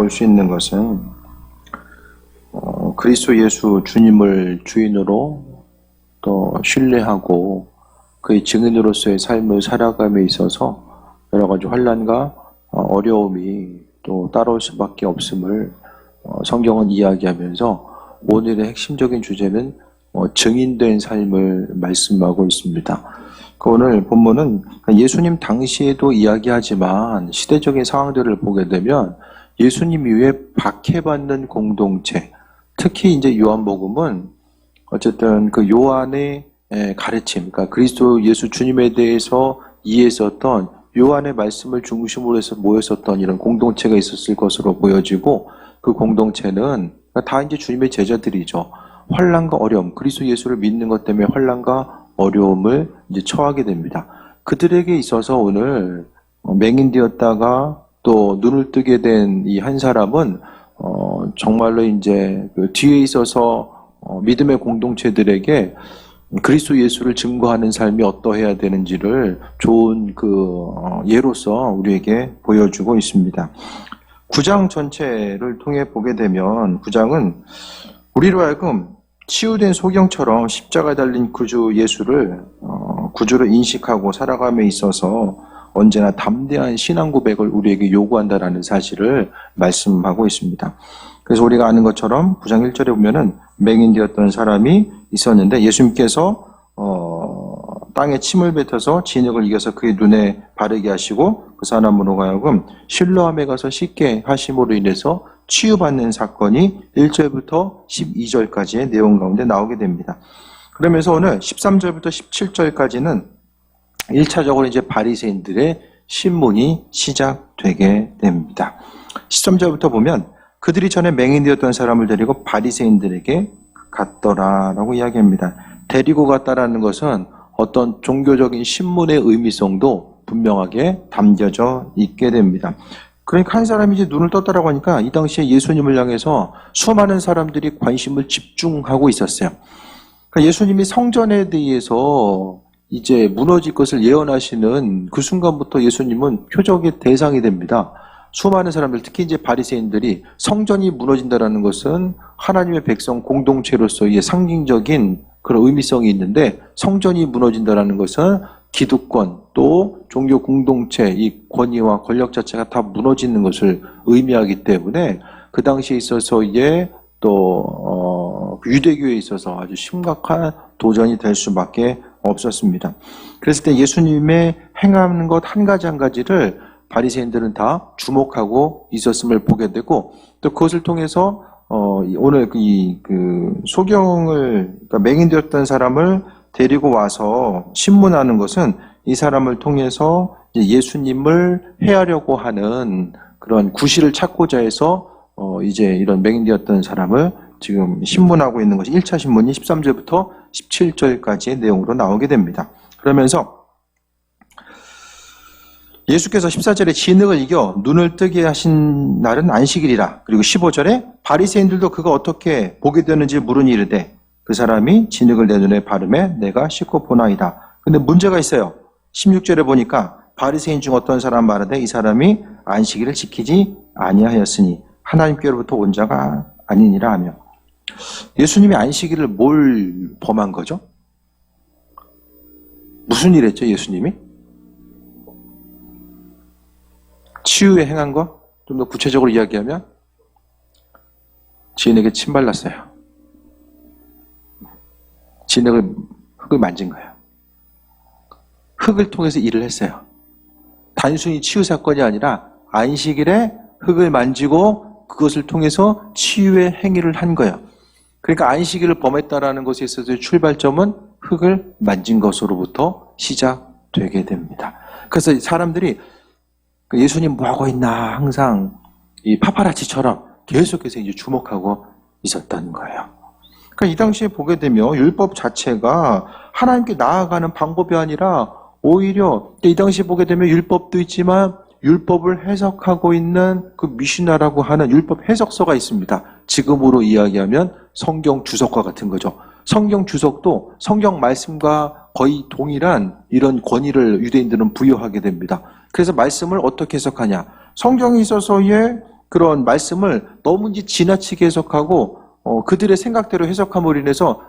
볼 수 있는 것은 그리스도 예수 주님을 주인으로 또 신뢰하고 그의 증인으로서의 삶을 살아감에 있어서 여러 가지 환난과 어려움이 또 따라올 수밖에 없음을 성경은 이야기하면서 오늘의 핵심적인 주제는 증인된 삶을 말씀하고 있습니다. 오늘 본문은 예수님 당시에도 이야기하지만 시대적인 상황들을 보게 되면 예수님 이후에 박해받는 공동체, 특히 이제 요한복음은 어쨌든 그 요한의 가르침, 그러니까 그리스도 예수 주님에 대해서 이해했었던 요한의 말씀을 중심으로 해서 모였었던 이런 공동체가 있었을 것으로 보여지고, 그 공동체는 다 이제 주님의 제자들이죠. 환난과 어려움, 그리스도 예수를 믿는 것 때문에 환난과 어려움을 이제 처하게 됩니다. 그들에게 있어서 오늘 맹인되었다가 또 눈을 뜨게 된 이 한 사람은 정말로 이제 그 뒤에 있어서 믿음의 공동체들에게 그리스도 예수를 증거하는 삶이 어떠해야 되는지를 좋은 예로서 우리에게 보여주고 있습니다. 9장 전체를 통해 보게 되면 9장은 우리로 하여금 치유된 소경처럼 십자가에 달린 구주 예수를 구주로 인식하고 살아감에 있어서 언제나 담대한 신앙 고백을 우리에게 요구한다라는 사실을 말씀하고 있습니다. 그래서 우리가 아는 것처럼 9장 1절에 보면은 맹인되었던 사람이 있었는데 예수님께서 땅에 침을 뱉어서 진흙을 이겨서 그의 눈에 바르게 하시고 그 사람으로 하여금 실로암에 가서 씻게 하심으로 인해서 치유받는 사건이 1절부터 12절까지의 내용 가운데 나오게 됩니다. 그러면서 오늘 13절부터 17절까지는 1차적으로 이제 바리새인들의 신문이 시작되게 됩니다. 13절부터 보면 그들이 전에 맹인되었던 사람을 데리고 바리새인들에게 갔더라라고 이야기합니다. 데리고 갔다라는 것은 어떤 종교적인 신문의 의미성도 분명하게 담겨져 있게 됩니다. 그러니까 한 사람이 이제 눈을 떴다라고 하니까 이 당시에 예수님을 향해서 수많은 사람들이 관심을 집중하고 있었어요. 그러니까 예수님이 성전에 대해서 이제 무너질 것을 예언하시는 그 순간부터 예수님은 표적의 대상이 됩니다. 수많은 사람들, 특히 이제 바리새인들이 성전이 무너진다라는 것은 하나님의 백성 공동체로서의 상징적인 그런 의미성이 있는데, 성전이 무너진다라는 것은 기득권 또 종교 공동체 이 권위와 권력 자체가 다 무너지는 것을 의미하기 때문에 그 당시에 있어서의 또 유대교에 있어서 아주 심각한 도전이 될 수밖에 없었습니다. 그랬을 때 예수님의 행하는 것 한 가지 한 가지를 바리새인들은 다 주목하고 있었음을 보게 되고, 또 그것을 통해서 오늘 소경을, 그러니까 맹인되었던 사람을 데리고 와서 신문하는 것은 이 사람을 통해서 예수님을 해하려고 하는 그런 구실을 찾고자 해서 이제 이런 맹인되었던 사람을 지금 신문하고 있는 것이 1차 신문이 13절부터 17절까지의 내용으로 나오게 됩니다. 그러면서 예수께서 14절에 진흙을 이겨 눈을 뜨게 하신 날은 안식일이라. 그리고 15절에 바리새인들도 그가 어떻게 보게 되는지 물으니 이르되 그 사람이 진흙을 내 눈에 바르매 내가 씻고 보나이다. 근데 문제가 있어요. 16절에 보니까 바리새인 중 어떤 사람 말하되 이 사람이 안식일을 지키지 아니하였으니 하나님께로부터 온 자가 아니니라 하며, 예수님이 안식일을 뭘 범한 거죠? 무슨 일 했죠, 예수님이? 치유에 행한 거? 좀 더 구체적으로 이야기하면 지인에게 침 발랐어요. 흙을 만진 거예요. 흙을 통해서 일을 했어요. 단순히 치유 사건이 아니라 안식일에 흙을 만지고 그것을 통해서 치유의 행위를 한 거예요. 그러니까 안식일을 범했다라는 것에 있어서의 출발점은 흙을 만진 것으로부터 시작되게 됩니다. 그래서 사람들이 예수님 뭐 하고 있나 항상 이 파파라치처럼 계속해서 이제 주목하고 있었던 거예요. 그러니까 이 당시에 보게 되면 율법 자체가 하나님께 나아가는 방법이 아니라 오히려 이 당시에 보게 되면 율법도 있지만 율법을 해석하고 있는 그 미시나라고 하는 율법 해석서가 있습니다. 지금으로 이야기하면 성경 주석과 같은 거죠. 성경 주석도 성경 말씀과 거의 동일한 이런 권위를 유대인들은 부여하게 됩니다. 그래서 말씀을 어떻게 해석하냐? 성경에 있어서의 그런 말씀을 너무 이제 지나치게 해석하고 그들의 생각대로 해석함으로 인해서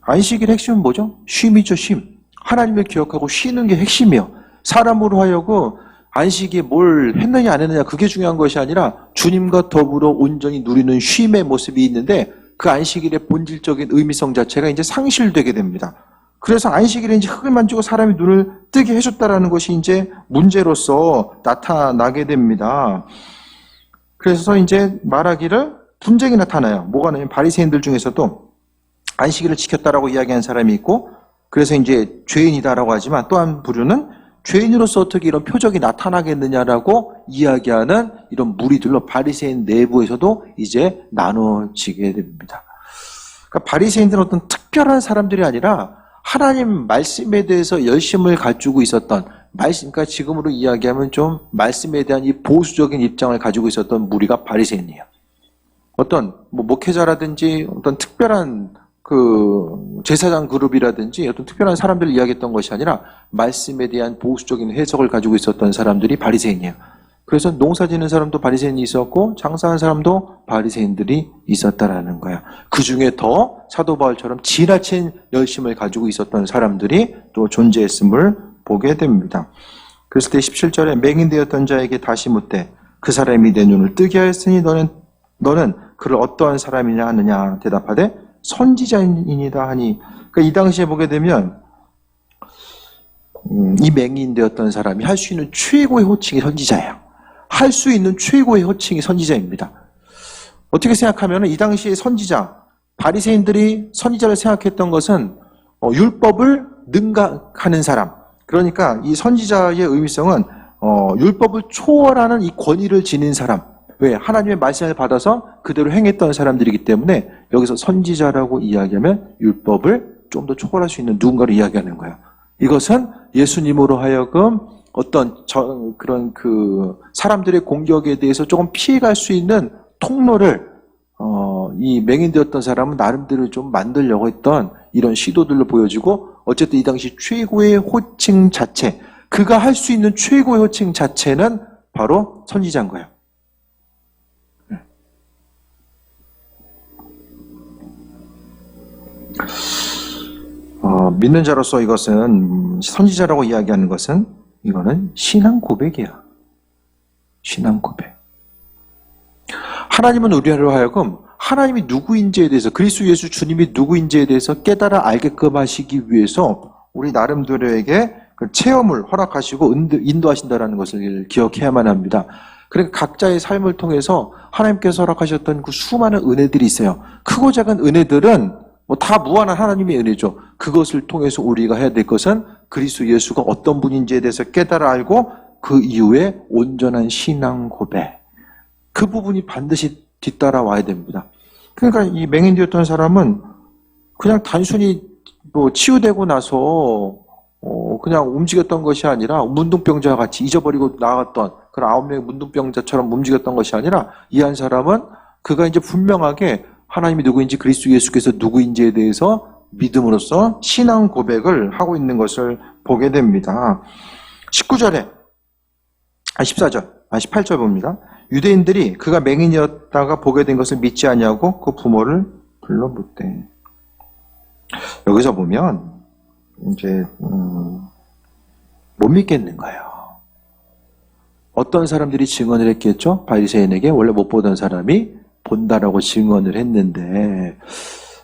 안식일의 핵심은 뭐죠? 쉼이죠, 쉼. 하나님을 기억하고 쉬는 게 핵심이에요. 사람으로 하여금 안식에 뭘 했느냐 안 했느냐 그게 중요한 것이 아니라 주님과 더불어 온전히 누리는 쉼의 모습이 있는데 그 안식일의 본질적인 의미성 자체가 이제 상실되게 됩니다. 그래서 안식일에 이제 흙을 만지고 사람이 눈을 뜨게 해줬다라는 것이 이제 문제로서 나타나게 됩니다. 그래서 이제 말하기를 분쟁이 나타나요. 뭐가 나냐면 바리새인들 중에서도 안식일을 지켰다라고 이야기하는 사람이 있고 그래서 이제 죄인이다라고 하지만 또 한 부류는 죄인으로서 어떻게 이런 표적이 나타나겠느냐라고 이야기하는 이런 무리들로 바리새인 내부에서도 이제 나눠지게 됩니다. 그러니까 바리새인들은 어떤 특별한 사람들이 아니라 하나님 말씀에 대해서 열심을 가지고 있었던 말씀, 그러니까 지금으로 이야기하면 좀 말씀에 대한 이 보수적인 입장을 가지고 있었던 무리가 바리새인이에요. 어떤 목회자라든지 어떤 특별한 그 제사장 그룹이라든지 어떤 특별한 사람들을 이야기했던 것이 아니라 말씀에 대한 보수적인 해석을 가지고 있었던 사람들이 바리새인이에요. 그래서 농사 짓는 사람도 바리새인이 있었고 장사하는 사람도 바리새인들이 있었다라는 거야. 그 중에 더 사도 바울처럼 지나친 열심을 가지고 있었던 사람들이 또 존재했음을 보게 됩니다. 그랬을 때 17절에 맹인되었던 자에게 다시 묻되 그 사람이 내 눈을 뜨게 하였으니 너는 그를 어떠한 사람이냐 하느냐 대답하되 선지자이니다 하니 그러니까 이 당시에 보게 되면 이 맹인되었던 사람이 할 수 있는 최고의 호칭이 선지자예요. 할 수 있는 최고의 호칭이 선지자입니다. 어떻게 생각하면 이 당시의 선지자, 바리새인들이 선지자를 생각했던 것은 율법을 능가하는 사람. 그러니까 이 선지자의 의미성은 율법을 초월하는 이 권위를 지닌 사람. 왜? 하나님의 말씀을 받아서 그대로 행했던 사람들이기 때문에 여기서 선지자라고 이야기하면 율법을 좀 더 초월할 수 있는 누군가를 이야기하는 거예요. 이것은 예수님으로 하여금 어떤 그런 그 사람들의 공격에 대해서 조금 피해갈 수 있는 통로를 이 맹인되었던 사람은 나름대로 좀 만들려고 했던 이런 시도들로 보여지고 어쨌든 이 당시 최고의 호칭 자체, 그가 할 수 있는 최고의 호칭 자체는 바로 선지자인 거예요. 믿는 자로서 이것은 선지자라고 이야기하는 것은 이거는 신앙 고백이야. 신앙 고백. 하나님은 우리로 하여금 하나님이 누구인지에 대해서 그리스도 예수 주님이 누구인지에 대해서 깨달아 알게끔 하시기 위해서 우리 나름대로에게 그 체험을 허락하시고 인도하신다는 것을 기억해야만 합니다. 그러니까 각자의 삶을 통해서 하나님께서 허락하셨던 그 수많은 은혜들이 있어요. 크고 작은 은혜들은 다 무한한 하나님의 은혜죠. 그것을 통해서 우리가 해야 될 것은 그리스도 예수가 어떤 분인지에 대해서 깨달아 알고 그 이후에 온전한 신앙 고백. 그 부분이 반드시 뒤따라와야 됩니다. 그러니까 이 맹인되었던 사람은 그냥 단순히 치유되고 나서 그냥 움직였던 것이 아니라 문둥병자와 같이 잊어버리고 나갔던 그런 9명의 문둥병자처럼 움직였던 것이 아니라 이 한 사람은 그가 이제 분명하게 하나님이 누구인지 그리스도 예수께서 누구인지에 대해서 믿음으로써 신앙 고백을 하고 있는 것을 보게 됩니다. 19절에 18절 봅니다. 유대인들이 그가 맹인이었다가 보게 된 것을 믿지 아니하고 그 부모를 불러 묻되. 여기서 보면 이제 못 믿겠는 거예요. 어떤 사람들이 증언을 했겠죠? 바리새인에게 원래 못 보던 사람이 본다라고 증언을 했는데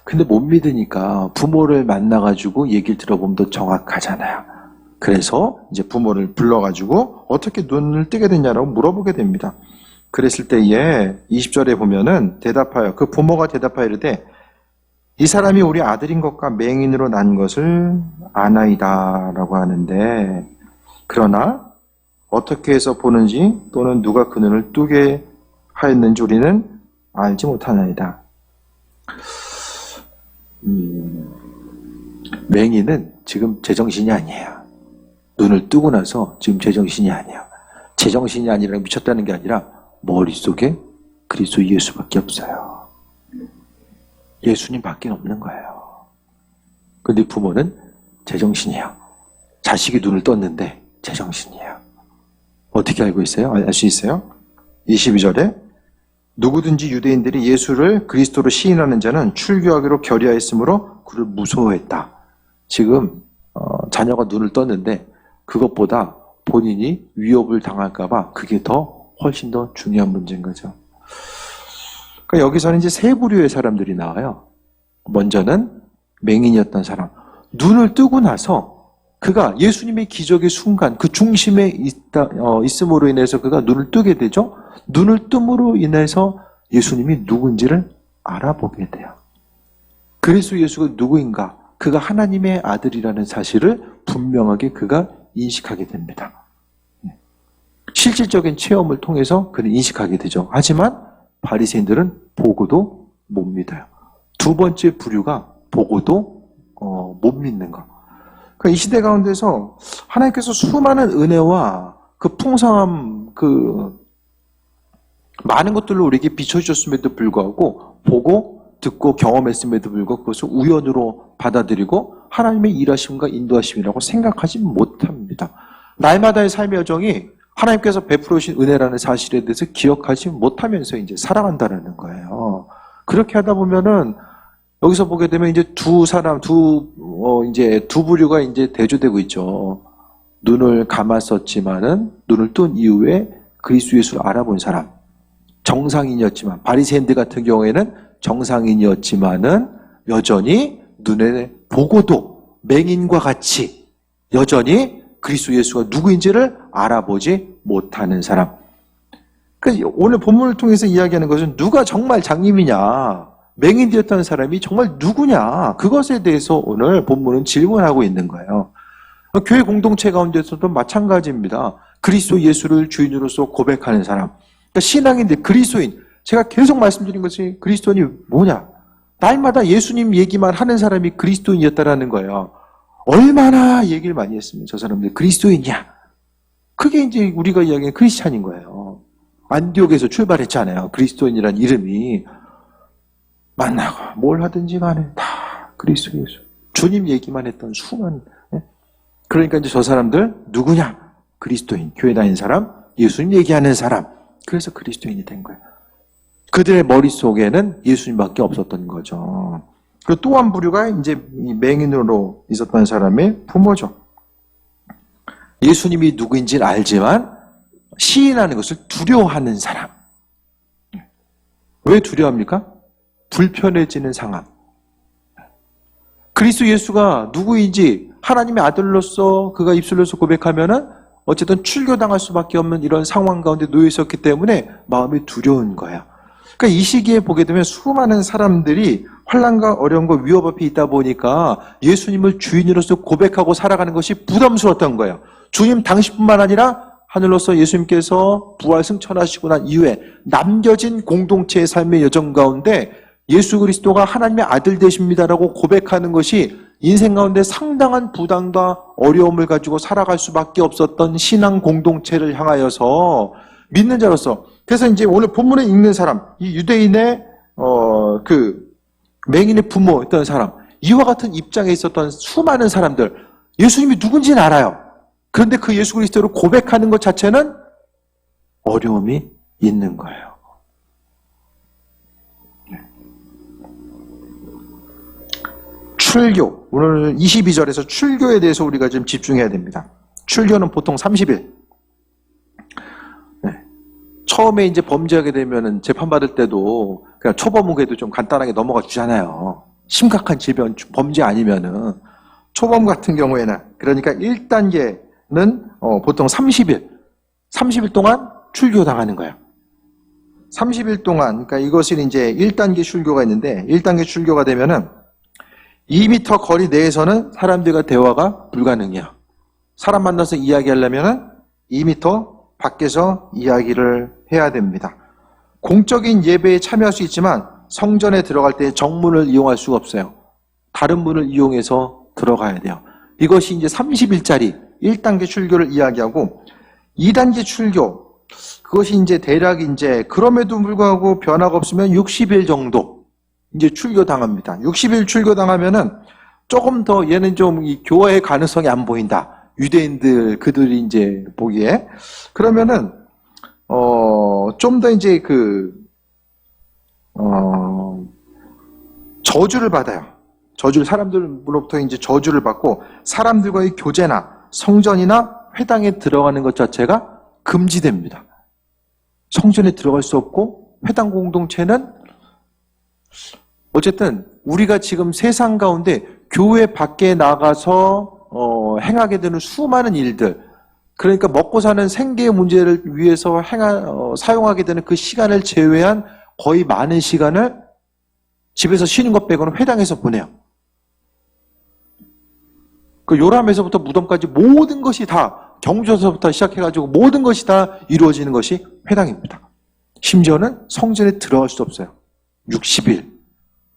근데 못 믿으니까 부모를 만나가지고 얘기를 들어보면 더 정확하잖아요. 그래서 이제 부모를 불러가지고 어떻게 눈을 뜨게 됐냐라고 물어보게 됩니다. 그랬을 때에 20절에 보면은 대답하여 그 부모가 대답하여 이르되 이 사람이 우리 아들인 것과 맹인으로 난 것을 아나이다 라고 하는데 그러나 어떻게 해서 보는지 또는 누가 그 눈을 뜨게 하였는지 우리는 알지 못하나이다. 맹인은 지금 제정신이 아니에요. 눈을 뜨고 나서 지금 제정신이 아니에요. 제정신이 아니라 미쳤다는 게 아니라 머릿속에 그리스도 예수밖에 없어요. 예수님밖에 없는 거예요. 근데 부모는 제정신이에요. 자식이 눈을 떴는데 제정신이에요. 어떻게 알고 있어요? 알 수 있어요? 22절에 누구든지 유대인들이 예수를 그리스도로 시인하는 자는 출교하기로 결의하였으므로 그를 무서워했다. 지금 자녀가 눈을 떴는데 그것보다 본인이 위협을 당할까 봐 그게 훨씬 더 중요한 문제인 거죠. 그러니까 여기서는 이제 세 부류의 사람들이 나와요. 먼저는 맹인이었던 사람. 눈을 뜨고 나서 그가 예수님의 기적의 순간 그 중심에 있음으로 인해서 그가 눈을 뜨게 되죠. 눈을 뜸으로 인해서 예수님이 누군지를 알아보게 돼요. 그래서 예수가 누구인가? 그가 하나님의 아들이라는 사실을 분명하게 그가 인식하게 됩니다. 실질적인 체험을 통해서 그는 인식하게 되죠. 하지만 바리새인들은 보고도 못 믿어요. 두 번째 부류가 보고도 못 믿는 거. 그러니까 이 시대 가운데서 하나님께서 수많은 은혜와 그 풍성함, 그 많은 것들로 우리에게 비춰주셨음에도 불구하고 보고 듣고 경험했음에도 불구하고 그것을 우연으로 받아들이고 하나님의 일하심과 인도하심이라고 생각하지 못합니다. 날마다의 삶의 여정이 하나님께서 베풀어 주신 은혜라는 사실에 대해서 기억하지 못하면서 이제 살아간다는 거예요. 그렇게 하다 보면은 여기서 보게 되면 이제 두 부류가 이제 대조되고 있죠. 눈을 감았었지만은 눈을 뜬 이후에 그리스도 예수를 알아본 사람. 정상인이었지만 바리새인들 같은 경우에는 정상인이었지만은 여전히 눈에 보고도 맹인과 같이 여전히 그리스도 예수가 누구인지를 알아보지 못하는 사람. 그러니까 오늘 본문을 통해서 이야기하는 것은 누가 정말 장님이냐, 맹인 되었던 사람이 정말 누구냐, 그것에 대해서 오늘 본문은 질문하고 있는 거예요. 교회 공동체 가운데서도 마찬가지입니다. 그리스도 예수를 주인으로서 고백하는 사람. 그러니까 신앙인데 그리스도인. 제가 계속 말씀드린 것이 그리스도인이 뭐냐? 날마다 예수님 얘기만 하는 사람이 그리스도인이었다라는 거예요. 얼마나 얘기를 많이 했으면 저 사람들 그리스도인이야. 그게 이제 우리가 이야기하는 크리스찬인 거예요. 안디옥에서 출발했잖아요. 그리스도인이라는 이름이. 만나고 뭘 하든지 간에 다 그리스도 예수. 주님 얘기만 했던 수많은. 그러니까 이제 저 사람들 누구냐? 그리스도인. 교회 다니는 사람, 예수님 얘기하는 사람. 그래서 그리스도인이 된 거예요. 그들의 머릿속에는 예수님밖에 없었던 거죠. 그리고 또 한 부류가 이제 맹인으로 있었던 사람의 부모죠. 예수님이 누구인지는 알지만 시인하는 것을 두려워하는 사람. 왜 두려워합니까? 불편해지는 상황. 그리스도 예수가 누구인지 하나님의 아들로서 그가 입술로서 고백하면은 어쨌든 출교당할 수밖에 없는 이런 상황 가운데 놓여 있었기 때문에 마음이 두려운 거예요. 그러니까 이 시기에 보게 되면 수많은 사람들이 환난과 어려움과 위협 앞에 있다 보니까 예수님을 주인으로서 고백하고 살아가는 것이 부담스러웠던 거예요. 주님 당신뿐만 아니라 하늘로서 예수님께서 부활 승천하시고 난 이후에 남겨진 공동체의 삶의 여정 가운데 예수 그리스도가 하나님의 아들 되십니다라고 고백하는 것이 인생 가운데 상당한 부담과 어려움을 가지고 살아갈 수밖에 없었던 신앙 공동체를 향하여서 믿는 자로서. 그래서 이제 오늘 본문에 읽는 사람, 이 유대인의 그 맹인의 부모였던 사람, 이와 같은 입장에 있었던 수많은 사람들, 예수님이 누군지는 알아요. 그런데 그 예수 그리스도를 고백하는 것 자체는 어려움이 있는 거예요. 출교, 오늘 22절에서 출교에 대해서 우리가 좀 집중해야 됩니다. 출교는 보통 30일. 처음에 이제 범죄하게 되면은 재판받을 때도 그냥 초범에도 좀 간단하게 넘어가 주잖아요. 심각한 질병, 범죄 아니면은. 초범 같은 경우에는, 그러니까 1단계는 보통 30일 동안 출교당하는 거예요. 30일 동안, 그러니까 이것은 이제 1단계 출교가 있는데, 1단계 출교가 되면은 2m 거리 내에서는 사람들과 대화가 불가능해요. 사람 만나서 이야기하려면은 2m 밖에서 이야기를 해야 됩니다. 공적인 예배에 참여할 수 있지만 성전에 들어갈 때 정문을 이용할 수가 없어요. 다른 문을 이용해서 들어가야 돼요. 이것이 이제 30일짜리 1단계 출교를 이야기하고 2단계 출교, 그것이 이제 대략 이제 그럼에도 불구하고 변화가 없으면 60일 정도 이제 출교 당합니다. 60일 출교 당하면은 조금 더 얘는 좀 이 교화의 가능성이 안 보인다. 유대인들 그들이 이제 보기에. 그러면은 좀 더 이제 저주를 받아요. 사람들로부터 이제 저주를 받고 사람들과의 교제나 성전이나 회당에 들어가는 것 자체가 금지됩니다. 성전에 들어갈 수 없고 회당 공동체는 어쨌든 우리가 지금 세상 가운데 교회 밖에 나가서 행하게 되는 수많은 일들, 그러니까 먹고 사는 생계의 문제를 위해서 사용하게 되는 그 시간을 제외한 거의 많은 시간을 집에서 쉬는 것 빼고는 회당에서 보내요. 그 요람에서부터 무덤까지 모든 것이 다, 경조서부터 시작해가지고 모든 것이 다 이루어지는 것이 회당입니다. 심지어는 성전에 들어갈 수 없어요. 60일.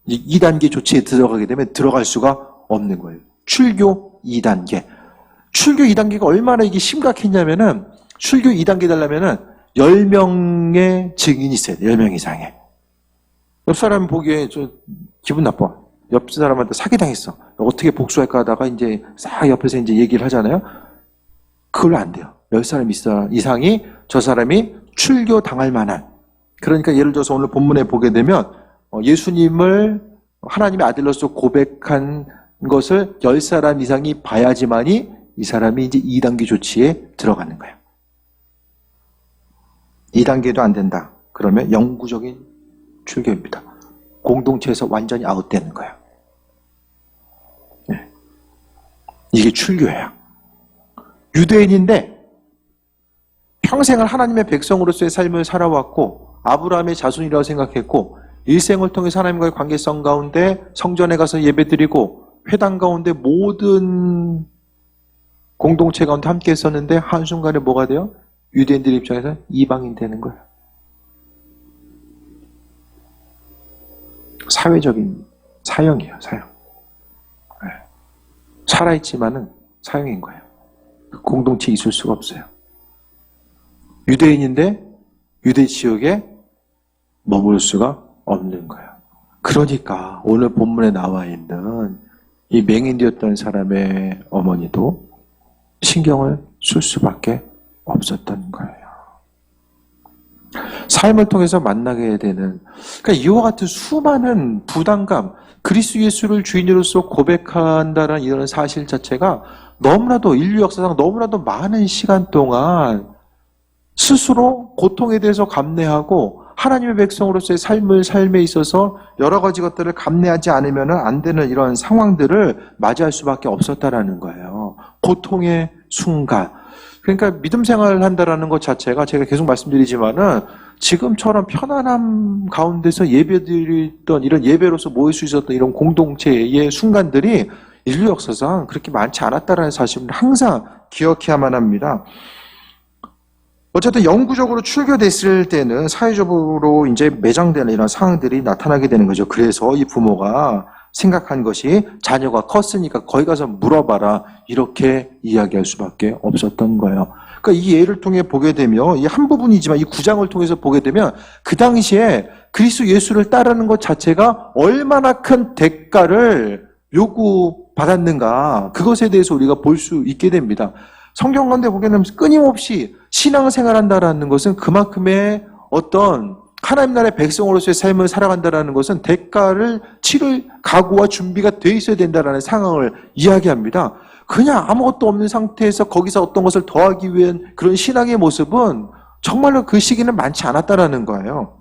2단계 조치에 들어가게 되면 들어갈 수가 없는 거예요. 출교 2단계. 출교 2단계가 얼마나 이게 심각했냐면은, 출교 2단계 되려면은 10명의 증인이 있어야 돼요. 10명 이상의. 옆 사람 보기에 좀 기분 나빠. 옆 사람한테 사기당했어. 어떻게 복수할까 하다가 이제 싹 옆에서 이제 얘기를 하잖아요. 그걸로 안 돼요. 10사람 이상이 저 사람이 출교 당할 만한. 그러니까 예를 들어서 오늘 본문에 보게 되면 예수님을 하나님의 아들로서 고백한 것을 10사람 이상이 봐야지만이 이 사람이 이제 2단계 조치에 들어가는 거예요. 2단계도 안 된다. 그러면 영구적인 출교입니다. 공동체에서 완전히 아웃되는 거예요. 네. 이게 출교예요. 유대인인데 평생을 하나님의 백성으로서의 삶을 살아왔고 아브라함의 자손이라고 생각했고 일생을 통해서 하나님과의 관계성 가운데 성전에 가서 예배드리고 회당 가운데 모든 공동체 가운데 함께 했었는데 한순간에 뭐가 돼요? 유대인들 입장에서 이방인 되는 거예요. 사회적인 사형이에요. 사형. 네. 살아있지만은 사형인 거예요. 공동체에 있을 수가 없어요. 유대인인데 유대 지역에 머물 수가 없는 거예요. 그러니까 오늘 본문에 나와 있는 이 맹인되었던 사람의 어머니도 신경을 쓸 수밖에 없었던 거예요. 삶을 통해서 만나게 되는, 그러니까 이와 같은 수많은 부담감, 그리스도 예수를 주인으로서 고백한다는 이런 사실 자체가 너무나도 인류 역사상 너무나도 많은 시간 동안 스스로 고통에 대해서 감내하고 하나님의 백성으로서의 삶에 있어서 여러 가지 것들을 감내하지 않으면 안 되는 이런 상황들을 맞이할 수밖에 없었다라는 거예요. 고통의 순간. 그러니까 믿음 생활을 한다라는 것 자체가 제가 계속 말씀드리지만은 지금처럼 편안함 가운데서 예배드리던 이런 예배로서 모일 수 있었던 이런 공동체의 순간들이 인류 역사상 그렇게 많지 않았다라는 사실을 항상 기억해야만 합니다. 어쨌든 영구적으로 출교됐을 때는 사회적으로 이제 매장되는 이런 상황들이 나타나게 되는 거죠. 그래서 이 부모가 생각한 것이 자녀가 컸으니까 거기 가서 물어봐라 이렇게 이야기할 수밖에 없었던 거예요. 그러니까 이 예를 통해 보게 되면 이 한 부분이지만 이 9장을 통해서 보게 되면 그 당시에 그리스도 예수를 따르는 것 자체가 얼마나 큰 대가를 요구받았는가 그것에 대해서 우리가 볼 수 있게 됩니다. 성경 가운데 보게 되면 끊임없이 신앙생활한다라는 것은 그만큼의 어떤 하나님 나라의 백성으로서의 삶을 살아간다는 것은 대가를 치를 각오와 준비가 돼 있어야 된다는 상황을 이야기합니다. 그냥 아무것도 없는 상태에서 거기서 어떤 것을 더하기 위한 그런 신앙의 모습은 정말로 그 시기는 많지 않았다라는 거예요.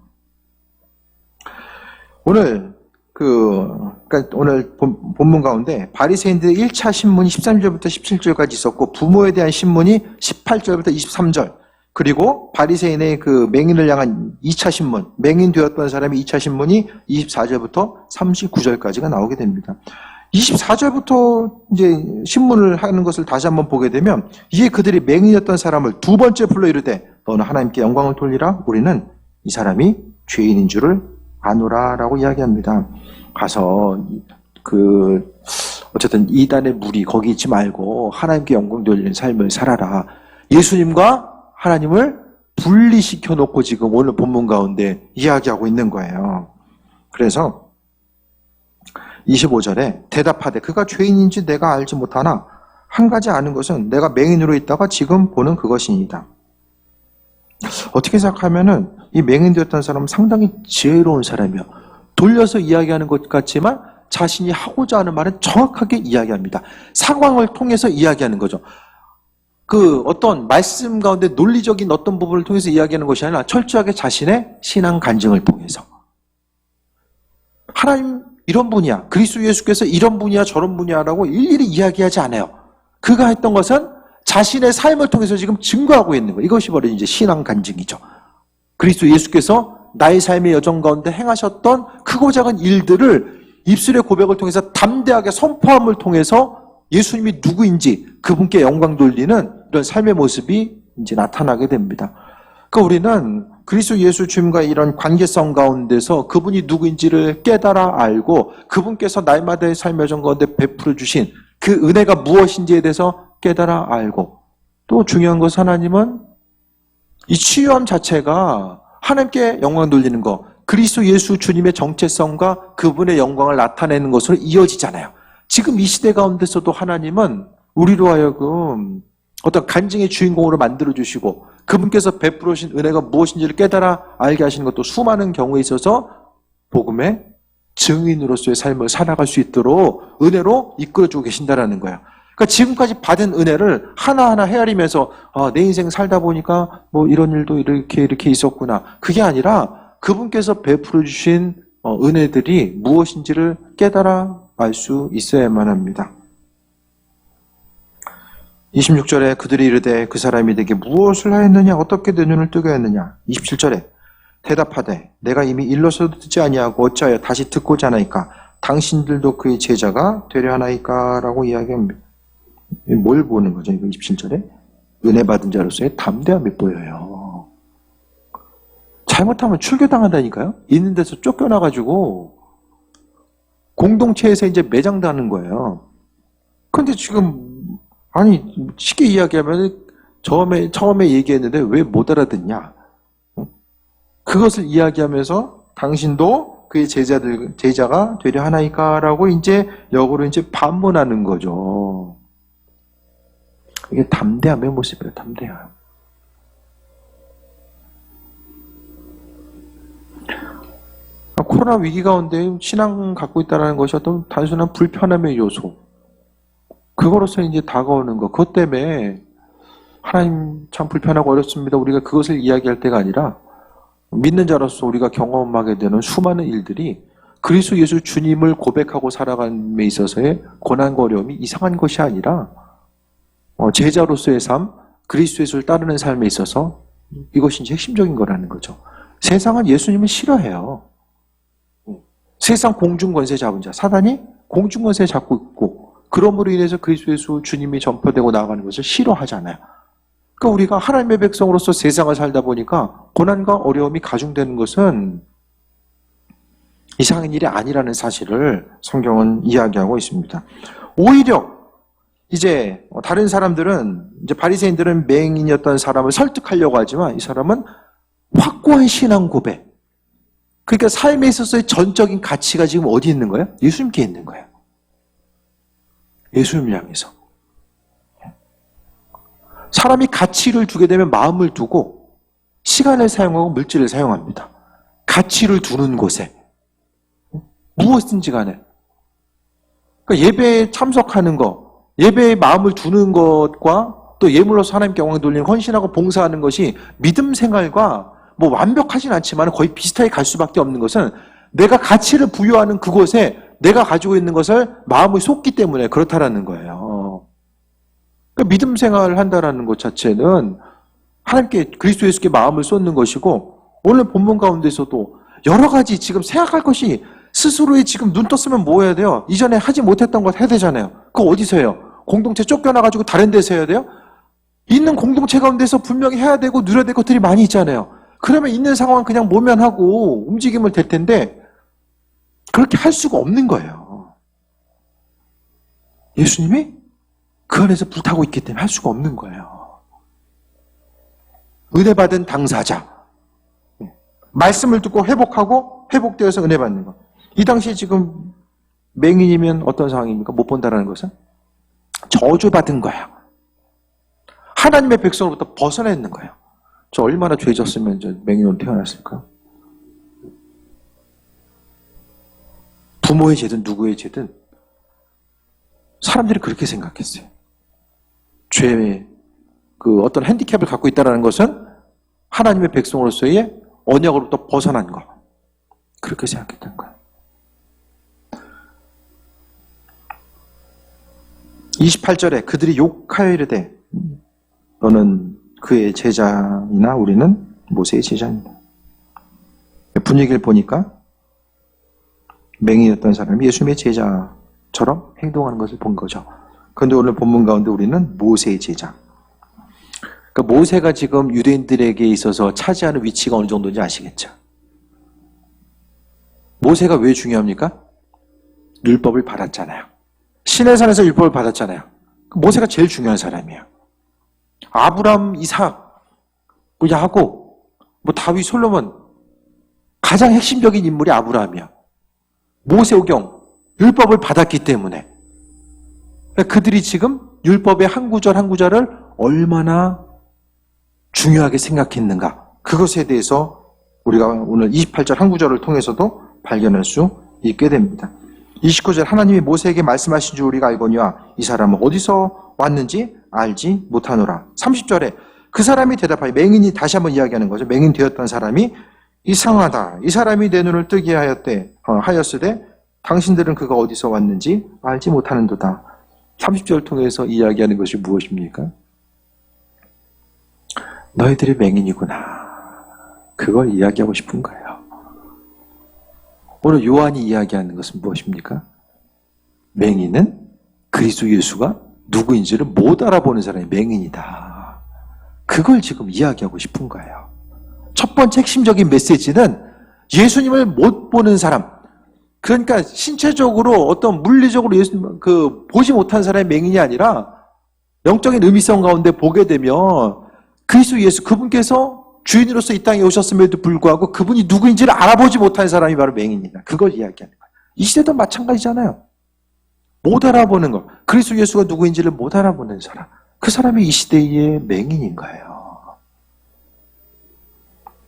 그러니까 오늘 본문 가운데 바리새인들의 1차 신문이 13절부터 17절까지 있었고 부모에 대한 신문이 18절부터 23절 그리고 바리새인의 그 맹인을 향한 2차 신문, 맹인 되었던 사람의 2차 신문이 24절부터 39절까지가 나오게 됩니다. 24절부터 이제 신문을 하는 것을 다시 한번 보게 되면 이에 그들이 맹인이었던 사람을 두 번째 불러 이르되 너는 하나님께 영광을 돌리라 우리는 이 사람이 죄인인 줄을 아노라라고 이야기합니다. 가서 어쨌든 이단의 무리 거기 있지 말고 하나님께 영광 돌리는 삶을 살아라. 예수님과 하나님을 분리시켜 놓고 지금 오늘 본문 가운데 이야기하고 있는 거예요. 그래서 25절에 대답하되 그가 죄인인지 내가 알지 못하나 한 가지 아는 것은 내가 맹인으로 있다가 지금 보는 그것이니이다. 어떻게 생각하면은 이 맹인되었던 사람은 상당히 지혜로운 사람이에요. 돌려서 이야기하는 것 같지만 자신이 하고자 하는 말은 정확하게 이야기합니다. 상황을 통해서 이야기하는 거죠. 그 어떤 말씀 가운데 논리적인 어떤 부분을 통해서 이야기하는 것이 아니라 철저하게 자신의 신앙 간증을 통해서 하나님 이런 분이야, 그리스도 예수께서 이런 분이야 저런 분이야라고 일일이 이야기하지 않아요. 그가 했던 것은 자신의 삶을 통해서 지금 증거하고 있는 거예요. 이것이 바로 이제 신앙 간증이죠. 그리스도 예수께서 나의 삶의 여정 가운데 행하셨던 크고 작은 일들을 입술의 고백을 통해서 담대하게 선포함을 통해서 예수님이 누구인지 그분께 영광 돌리는 이런 삶의 모습이 이제 나타나게 됩니다. 그러니까 우리는 그리스도 예수 주님과 이런 관계성 가운데서 그분이 누구인지를 깨달아 알고 그분께서 날마다의 삶의 여정 가운데 베풀어 주신 그 은혜가 무엇인지에 대해서 깨달아 알고, 또 중요한 것은 하나님은 이 치유함 자체가 하나님께 영광 돌리는 것, 그리스도 예수 주님의 정체성과 그분의 영광을 나타내는 것으로 이어지잖아요. 지금 이 시대 가운데서도 하나님은 우리로 하여금 어떤 간증의 주인공으로 만들어주시고 그분께서 베풀어 주신 은혜가 무엇인지를 깨달아 알게 하시는 것도 수많은 경우에 있어서 복음의 증인으로서의 삶을 살아갈 수 있도록 은혜로 이끌어주고 계신다는 거예요. 그러니까 지금까지 받은 은혜를 하나하나 헤아리면서 내 인생 살다 보니까 뭐 이런 일도 이렇게 있었구나. 그게 아니라 그분께서 베풀어 주신 은혜들이 무엇인지를 깨달아 알 수 있어야만 합니다. 26절에 그들이 이르되 그 사람이 내게 무엇을 하였느냐 어떻게 내 눈을 뜨게 했느냐. 27절에 대답하되 내가 이미 일러서도 듣지 아니하고 어찌하여 다시 듣고자 하나이까. 당신들도 그의 제자가 되려 하나이까 라고 이야기합니다. 뭘 보는 거죠? 이거 27절에 은혜 받은 자로서의 담대함이 보여요. 잘못하면 출교당한다니까요. 있는 데서 쫓겨나가지고 공동체에서 이제 매장당하는 거예요. 근데 지금 아니 쉽게 이야기하면 처음에 얘기했는데 왜 못 알아듣냐? 그것을 이야기하면서 당신도 그의 제자가 되려 하나이까라고 이제 역으로 이제 반문하는 거죠. 이게 담대함의 모습이에요. 담대함. 코로나 위기 가운데 신앙 갖고 있다는 것이 어떤 단순한 불편함의 요소, 그거로서 이제 다가오는 것, 그것 때문에 하나님 참 불편하고 어렵습니다. 우리가 그것을 이야기할 때가 아니라 믿는 자로서 우리가 경험하게 되는 수많은 일들이 그리스도 예수 주님을 고백하고 살아감에 있어서의 고난과 어려움이 이상한 것이 아니라 제자로서의 삶, 그리스도 예수를 따르는 삶에 있어서 이것이 이제 핵심적인 거라는 거죠. 세상은 예수님을 싫어해요. 세상 공중권세 잡은 자, 사단이 공중권세 잡고 있고 그러므로 인해서 그리스도 예수 주님이 전파되고 나아가는 것을 싫어하잖아요. 그러니까 우리가 하나님의 백성으로서 세상을 살다 보니까 고난과 어려움이 가중되는 것은 이상한 일이 아니라는 사실을 성경은 이야기하고 있습니다. 오히려 이제 다른 사람들은, 이제 바리새인들은 맹인이었던 사람을 설득하려고 하지만 이 사람은 확고한 신앙 고백, 그러니까 삶에 있어서의 전적인 가치가 지금 어디 있는 거예요? 예수님께 있는 거예요. 예수님을 향해서. 사람이 가치를 두게 되면 마음을 두고 시간을 사용하고 물질을 사용합니다. 가치를 두는 곳에 무엇인지 간에, 그러니까 예배에 참석하는 것, 예배에 마음을 두는 것과 또 예물로서 하나님께 영광 돌리는 헌신하고 봉사하는 것이 믿음 생활과 뭐 완벽하진 않지만 거의 비슷하게 갈 수밖에 없는 것은 내가 가치를 부여하는 그곳에 내가 가지고 있는 것을 마음을 쏟기 때문에 그렇다라는 거예요. 그러니까 믿음 생활을 한다라는 것 자체는 하나님께, 그리스도 예수께 마음을 쏟는 것이고, 오늘 본문 가운데서도 여러 가지 지금 생각할 것이, 스스로의 지금 눈 떴으면 뭐 해야 돼요? 이전에 하지 못했던 것 해야 되잖아요. 그거 어디서 해요? 공동체 쫓겨나가지고 다른 데서 해야 돼요? 있는 공동체 가운데서 분명히 해야 되고 누려야 될 것들이 많이 있잖아요. 그러면 있는 상황 그냥 모면하고 움직임을 댈 텐데 그렇게 할 수가 없는 거예요. 예수님이 그 안에서 불타고 있기 때문에 할 수가 없는 거예요. 은혜 받은 당사자, 말씀을 듣고 회복하고 회복되어서 은혜 받는 것. 이 당시에 지금 맹인이면 어떤 상황입니까? 못 본다는 것은 저주받은 거예요. 하나님의 백성으로부터 벗어나 있는 거예요. 저 얼마나 죄졌으면 저 맹인으로 태어났을까? 부모의 죄든 누구의 죄든 사람들이 그렇게 생각했어요. 죄의 그 어떤 핸디캡을 갖고 있다는 것은 하나님의 백성으로서의 언약으로부터 벗어난 것. 그렇게 생각했던 거예요. 28절에 그들이 욕하이르되 너는 그의 제자이나 우리는 모세의 제자입니다. 분위기를 보니까 맹인이었던 사람이 예수님의 제자처럼 행동하는 것을 본 거죠. 그런데 오늘 본문 가운데 우리는 모세의 제자. 그러니까 모세가 지금 유대인들에게 있어서 차지하는 위치가 어느 정도인지 아시겠죠? 모세가 왜 중요합니까? 율법을 받았잖아요. 시내산에서 율법을 받았잖아요. 모세가 제일 중요한 사람이에요. 아브람, 이삭, 야곱, 다윗, 솔로몬 가장 핵심적인 인물이 아브라함이야. 모세오경, 율법을 받았기 때문에 그들이 지금 율법의 한 구절 한 구절을 얼마나 중요하게 생각했는가, 그것에 대해서 우리가 오늘 28절 한 구절을 통해서도 발견할 수 있게 됩니다. 29절 하나님이 모세에게 말씀하신 줄 우리가 알거니와 이 사람은 어디서 왔는지 알지 못하노라. 30절에 그 사람이 대답하여, 맹인이 다시 한번 이야기하는 거죠. 맹인 되었던 사람이 이상하다. 이 사람이 내 눈을 뜨게 하였으되 당신들은 그가 어디서 왔는지 알지 못하는도다. 30절을 통해서 이야기하는 것이 무엇입니까? 너희들이 맹인이구나. 그걸 이야기하고 싶은 거예요. 오늘 요한이 이야기하는 것은 무엇입니까? 맹인은 그리스도 예수가 누구인지를 못 알아보는 사람이 맹인이다. 그걸 지금 이야기하고 싶은 거예요. 첫 번째 핵심적인 메시지는 예수님을 못 보는 사람, 그러니까 신체적으로 어떤 물리적으로 예수님 보지 못한 사람이 맹인이 아니라 영적인 의미성 가운데 보게 되면 그리스도 예수, 그분께서 주인으로서 이 땅에 오셨음에도 불구하고 그분이 누구인지를 알아보지 못한 사람이 바로 맹인이다. 그걸 이야기하는 거예요. 이 시대도 마찬가지잖아요. 못 알아보는 것, 그리스도 예수가 누구인지를 못 알아보는 사람, 그 사람이 이 시대의 맹인인 거예요.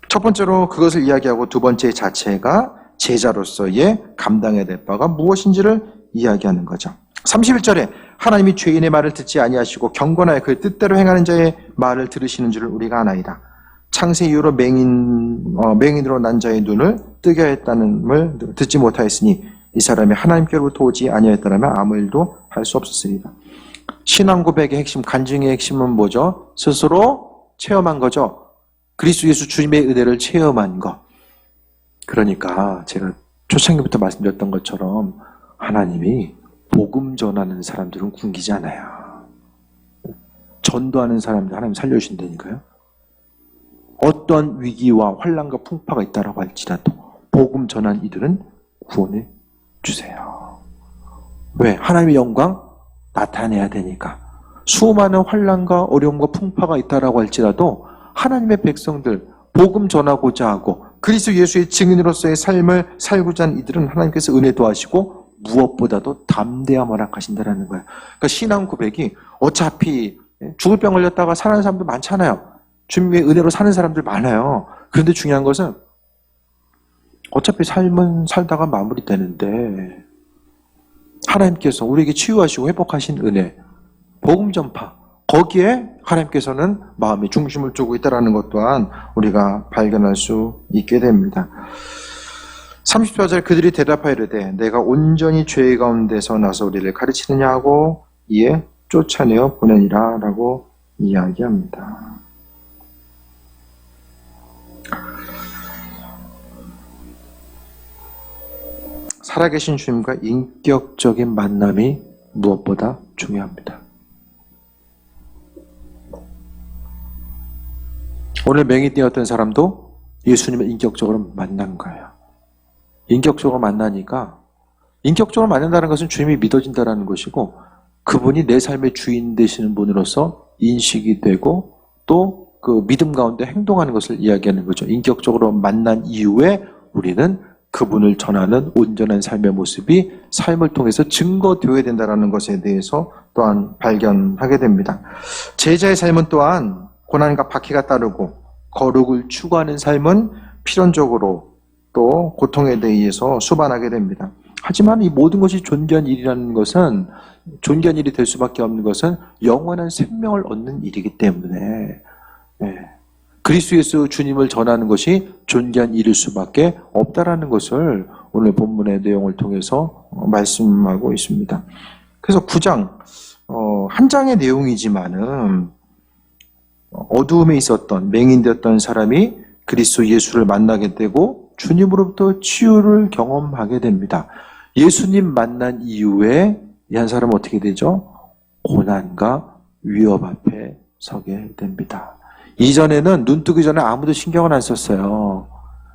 첫 번째로 그것을 이야기하고, 두 번째 자체가 제자로서의 감당해야 될 바가 무엇인지를 이야기하는 거죠. 31절에 하나님이 죄인의 말을 듣지 아니하시고 경건하여 그 뜻대로 행하는 자의 말을 들으시는 줄을 우리가 아나이다. 창세 이후로 맹인으로 난 자의 눈을 뜨게 하였다는을 듣지 못하였으니 이 사람이 하나님께로부터 오지 아니하였더라면 아무 일도 할 수 없었으리다. 신앙 고백의 핵심, 간증의 핵심은 뭐죠? 스스로 체험한 거죠. 그리스도 예수 주님의 은혜를 체험한 것. 그러니까 제가 초창기부터 말씀드렸던 것처럼 하나님이 복음 전하는 사람들은 굶기지 않아요. 전도하는 사람들 하나님 살려주신다니까요. 어떤 위기와 환난과 풍파가 있다라고 할지라도 복음 전한 이들은 구원해 주세요. 왜? 하나님의 영광 나타내야 되니까. 수많은 환난과 어려움과 풍파가 있다라고 할지라도 하나님의 백성들 복음 전하고자 하고 그리스도 예수의 증인으로서의 삶을 살고자 하는 이들은 하나님께서 은혜도 하시고 무엇보다도 담대함 허락하신다라는 거예요. 그러니까 신앙 고백이 어차피 죽을 병 걸렸다가 살아나는 사람도 많잖아요. 주님의 은혜로 사는 사람들 많아요. 그런데 중요한 것은 어차피 삶은 살다가 마무리되는데 하나님께서 우리에게 치유하시고 회복하신 은혜, 복음 전파, 거기에 하나님께서는 마음의 중심을 두고 있다는 것 또한 우리가 발견할 수 있게 됩니다. 34절 그들이 대답하여 이르되 내가 온전히 죄 가운데서 나서 우리를 가르치느냐 하고 이에 쫓아내어 보내니라 라고 이야기합니다. 살아계신 주님과 인격적인 만남이 무엇보다 중요합니다. 오늘 맹인되었던 사람도 예수님을 인격적으로 만난 거예요. 인격적으로 만나니까, 인격적으로 만난다는 것은 주님이 믿어진다는 것이고 그분이 내 삶의 주인 되시는 분으로서 인식이 되고 또 그 믿음 가운데 행동하는 것을 이야기하는 거죠. 인격적으로 만난 이후에 우리는 그분을 전하는 온전한 삶의 모습이 삶을 통해서 증거되어야 된다는 것에 대해서 또한 발견하게 됩니다. 제자의 삶은 또한 고난과 박해가 따르고 거룩을 추구하는 삶은 필연적으로 또 고통에 대해서 수반하게 됩니다. 하지만 이 모든 것이 존귀한 일이라는 것은, 존귀한 일이 될 수밖에 없는 것은 영원한 생명을 얻는 일이기 때문에, 그리스도 예수 주님을 전하는 것이 존귀한 일일 수밖에 없다라는 것을 오늘 본문의 내용을 통해서 말씀하고 있습니다. 그래서 9장, 한 장의 내용이지만은 어두움에 있었던, 맹인되었던 사람이 그리스도 예수를 만나게 되고 주님으로부터 치유를 경험하게 됩니다. 예수님 만난 이후에 이 한 사람은 어떻게 되죠? 고난과 위협 앞에 서게 됩니다. 이전에는 눈 뜨기 전에 아무도 신경을 안 썼어요.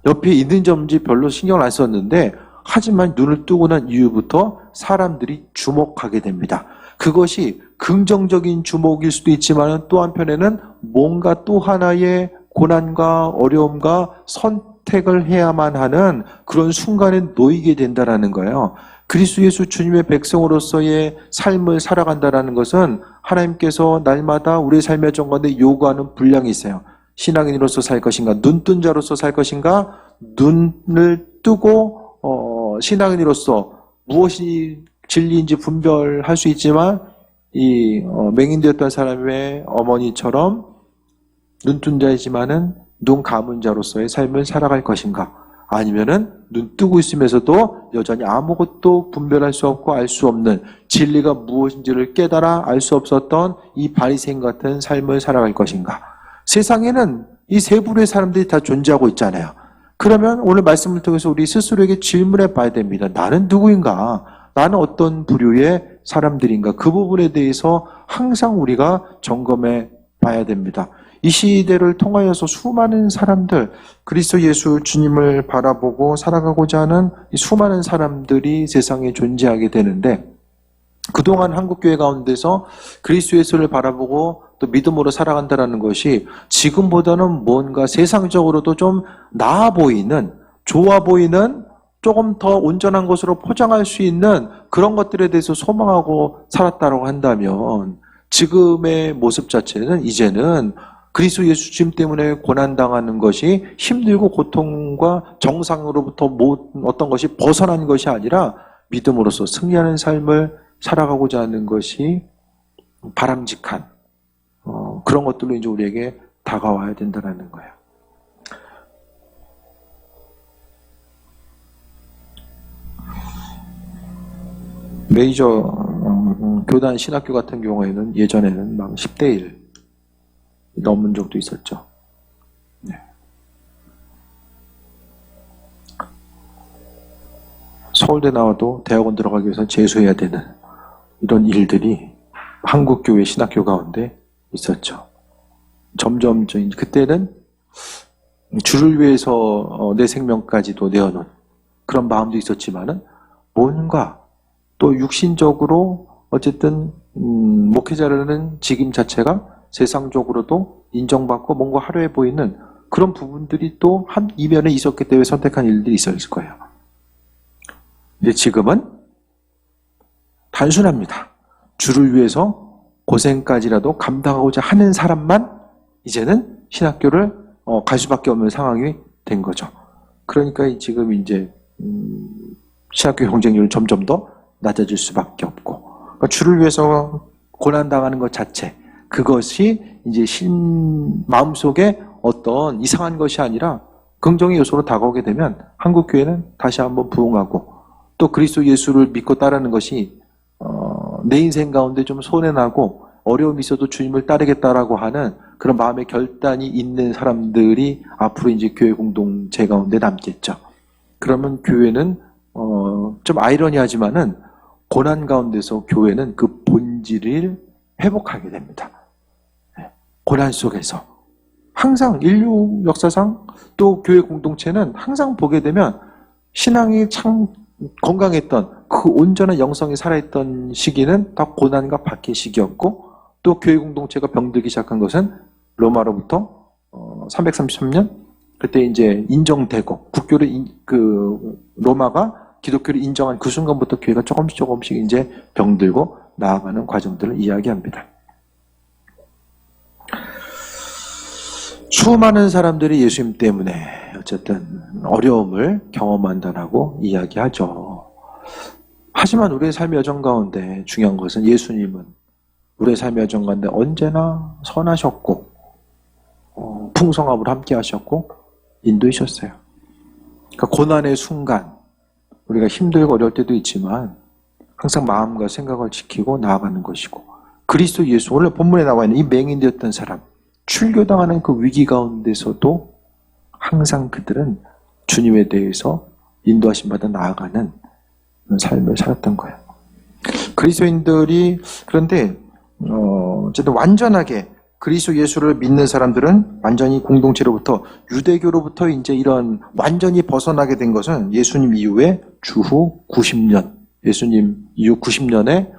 옆에 있는지 없는지 별로 신경을 안 썼는데, 하지만 눈을 뜨고 난 이후부터 사람들이 주목하게 됩니다. 그것이 긍정적인 주목일 수도 있지만 또 한편에는 뭔가 또 하나의 고난과 어려움과 선택을 해야만 하는 그런 순간에 놓이게 된다는 거예요. 그리스도 예수 주님의 백성으로서의 삶을 살아간다는 것은 하나님께서 날마다 우리의 삶의 정관에 요구하는 분량이 있어요. 신앙인으로서 살 것인가, 눈뜬 자로서 살 것인가, 눈을 뜨고 신앙인으로서 무엇이 진리인지 분별할 수 있지만 이 맹인되었던 사람의 어머니처럼 눈뜬 자이지만은 눈 감은 자로서의 삶을 살아갈 것인가, 아니면은 눈 뜨고 있으면서도 여전히 아무것도 분별할 수 없고 알 수 없는 진리가 무엇인지를 깨달아 알 수 없었던 이 바리새인 같은 삶을 살아갈 것인가. 세상에는 이 세 부류의 사람들이 다 존재하고 있잖아요. 그러면 오늘 말씀을 통해서 우리 스스로에게 질문해 봐야 됩니다. 나는 누구인가? 나는 어떤 부류의 사람들인가? 그 부분에 대해서 항상 우리가 점검해 봐야 됩니다. 이 시대를 통하여서 수많은 사람들, 그리스도 예수 주님을 바라보고 살아가고자 하는 이 수많은 사람들이 세상에 존재하게 되는데, 그동안 한국교회 가운데서 그리스도 예수를 바라보고 또 믿음으로 살아간다는 것이 지금보다는 뭔가 세상적으로도 좀 나아 보이는, 좋아 보이는, 조금 더 온전한 것으로 포장할 수 있는 그런 것들에 대해서 소망하고 살았다고 한다면, 지금의 모습 자체는 이제는 그리스도 예수 주님 때문에 고난당하는 것이 힘들고 고통과 정상으로부터 어떤 것이 벗어난 것이 아니라 믿음으로써 승리하는 삶을 살아가고자 하는 것이 바람직한 그런 것들로 이제 우리에게 다가와야 된다는 거예요. 메이저 교단 신학교 같은 경우에는 예전에는 막 10대 1 넘은 적도 있었죠. 네. 서울대 나와도 대학원 들어가기 위해서 재수해야 되는 이런 일들이 한국교회 신학교 가운데 있었죠. 점점 그때는 주를 위해서 내 생명까지도 내어놓은 그런 마음도 있었지만은 뭔가 또 육신적으로 어쨌든 목회자라는 직임 자체가 세상적으로도 인정받고 뭔가 화려해 보이는 그런 부분들이 또 한 이면에 있었기 때문에 선택한 일들이 있었을 거예요. 근데 지금은 단순합니다. 주를 위해서 고생까지라도 감당하고자 하는 사람만 이제는 신학교를 갈 수밖에 없는 상황이 된 거죠. 그러니까 지금 이제 신학교 경쟁률은 점점 더 낮아질 수밖에 없고, 그러니까 주를 위해서 고난당하는 것 자체, 그것이 이제 마음속에 어떤 이상한 것이 아니라 긍정의 요소로 다가오게 되면 한국교회는 다시 한번 부흥하고, 또 그리스도 예수를 믿고 따르는 것이 내 인생 가운데 좀 손해나고 어려움이 있어도 주님을 따르겠다라고 하는 그런 마음의 결단이 있는 사람들이 앞으로 이제 교회 공동체 가운데 남겠죠. 그러면 교회는 좀 아이러니하지만은 고난 가운데서 교회는 그 본질을 회복하게 됩니다. 고난 속에서 항상 인류 역사상 또 교회 공동체는 항상 보게 되면 신앙이 참 건강했던 그 온전한 영성이 살아있던 시기는 다 고난과 박해 시기였고, 또 교회 공동체가 병들기 시작한 것은 로마로부터 333년 그때 이제 인정되고 국교를 로마가 기독교를 인정한 그 순간부터 교회가 조금씩 이제 병들고 나아가는 과정들을 이야기합니다. 수많은 사람들이 예수님 때문에 어쨌든 어려움을 경험한다라고 이야기하죠. 하지만 우리의 삶의 여정 가운데 중요한 것은 예수님은 우리의 삶의 여정 가운데 언제나 선하셨고 풍성함으로 함께 하셨고 인도하셨어요. 그러니까 고난의 순간 우리가 힘들고 어려울 때도 있지만 항상 마음과 생각을 지키고 나아가는 것이고, 그리스도 예수, 오늘 본문에 나와 있는 이 맹인되었던 사람, 출교당하는 그 위기 가운데서도 항상 그들은 주님에 대해서 인도하심 받아 나아가는 삶을 살았던 거예요. 그리스도인들이 그런데 어쨌든 완전하게 그리스도 예수를 믿는 사람들은 완전히 공동체로부터, 유대교로부터 이제 이런 완전히 벗어나게 된 것은 예수님 이후에 주후 90년, 예수님 이후 90년에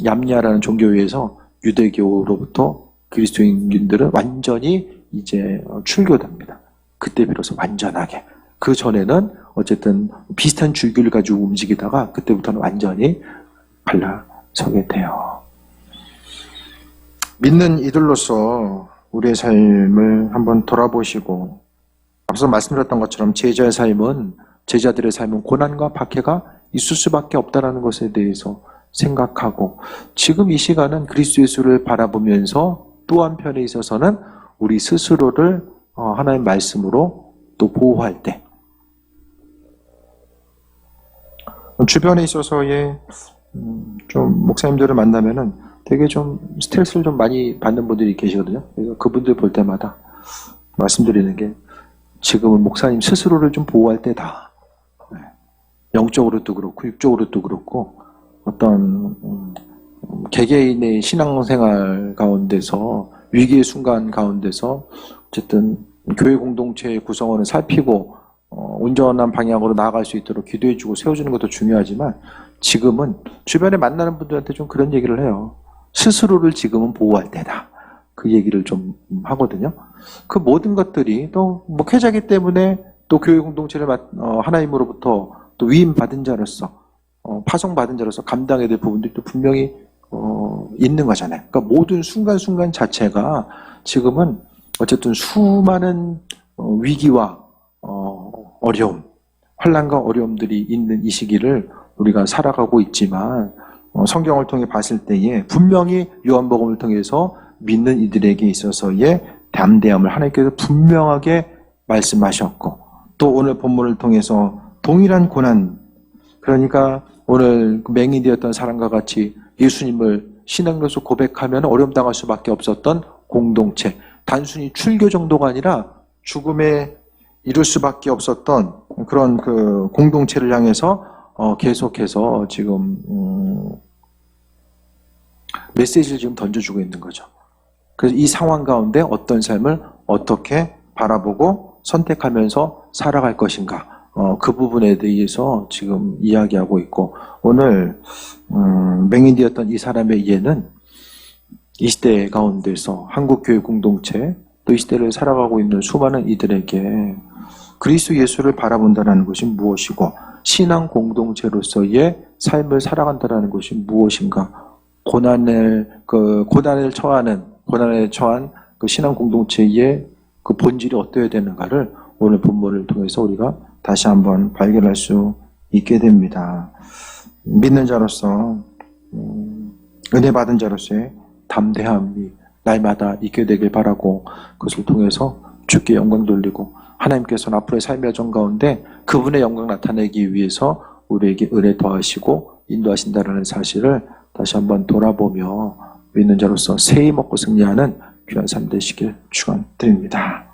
얌리아라는 종교회에서 유대교로부터 그리스도인들은 완전히 이제 출교됩니다. 그때 비로소 완전하게. 그 전에는 어쨌든 비슷한 줄기를 가지고 움직이다가 그때부터는 완전히 갈라서게 돼요. 믿는 이들로서 우리의 삶을 한번 돌아보시고, 앞서 말씀드렸던 것처럼 제자의 삶은, 제자들의 삶은 고난과 박해가 있을 수밖에 없다는 것에 대해서 생각하고, 지금 이 시간은 그리스도 예수를 바라보면서 또 한편에 있어서는 우리 스스로를 하나님의 말씀으로 또 보호할 때, 주변에 있어서의 좀 목사님들을 만나면은 되게 좀 스트레스를 좀 많이 받는 분들이 계시거든요. 그래서 그분들 볼 때마다 말씀드리는 게, 지금은 목사님 스스로를 좀 보호할 때다. 영적으로도 그렇고 육적으로도 그렇고 어떤 개개인의 신앙생활 가운데서, 위기의 순간 가운데서 어쨌든 교회 공동체의 구성원을 살피고 온전한 방향으로 나아갈 수 있도록 기도해주고 세워주는 것도 중요하지만, 지금은 주변에 만나는 분들한테 좀 그런 얘기를 해요. 스스로를 지금은 보호할 때다. 그 얘기를 좀 하거든요. 그 모든 것들이 또 목회자이기 때문에 또 교회 공동체를 하나님으로부터 또 위임 받은 자로서, 파송 받은 자로서 감당해야 될 부분들이 또 분명히 있는 거잖아요. 그러니까 모든 순간순간 자체가 지금은 어쨌든 수많은 위기와 어려움, 환난과 어려움들이 있는 이 시기를 우리가 살아가고 있지만, 성경을 통해 봤을 때에 분명히 요한복음을 통해서 믿는 이들에게 있어서의 담대함을 하나님께서 분명하게 말씀하셨고, 또 오늘 본문을 통해서 동일한 고난, 그러니까 오늘 맹인이 되었던 사람과 같이 예수님을 신앙으로서 고백하면 어려움 당할 수밖에 없었던 공동체, 단순히 출교 정도가 아니라 죽음에 이룰 수밖에 없었던 그런 그 공동체를 향해서 계속해서 지금 메시지를 지금 던져주고 있는 거죠. 그래서 이 상황 가운데 어떤 삶을 어떻게 바라보고 선택하면서 살아갈 것인가, 그 부분에 대해서 지금 이야기하고 있고, 오늘 맹인되었던 이 사람의 예는 이 시대 가운데서 한국교회 공동체, 또 이 시대를 살아가고 있는 수많은 이들에게 그리스도 예수를 바라본다는 것이 무엇이고, 신앙 공동체로서의 삶을 살아간다는 것이 무엇인가, 고난에 처한 그 신앙 공동체의 그 본질이 어떠해야 되는가를 오늘 본문을 통해서 우리가 다시 한번 발견할 수 있게 됩니다. 믿는 자로서, 은혜 받은 자로서의 담대함이 날마다 있게 되길 바라고, 그것을 통해서 주께 영광 돌리고, 하나님께서는 앞으로의 삶의 여정 가운데 그분의 영광 나타내기 위해서 우리에게 은혜 더하시고 인도하신다는 사실을 다시 한번 돌아보며 믿는 자로서 새히 먹고 승리하는 귀한 삶 되시길 축원드립니다.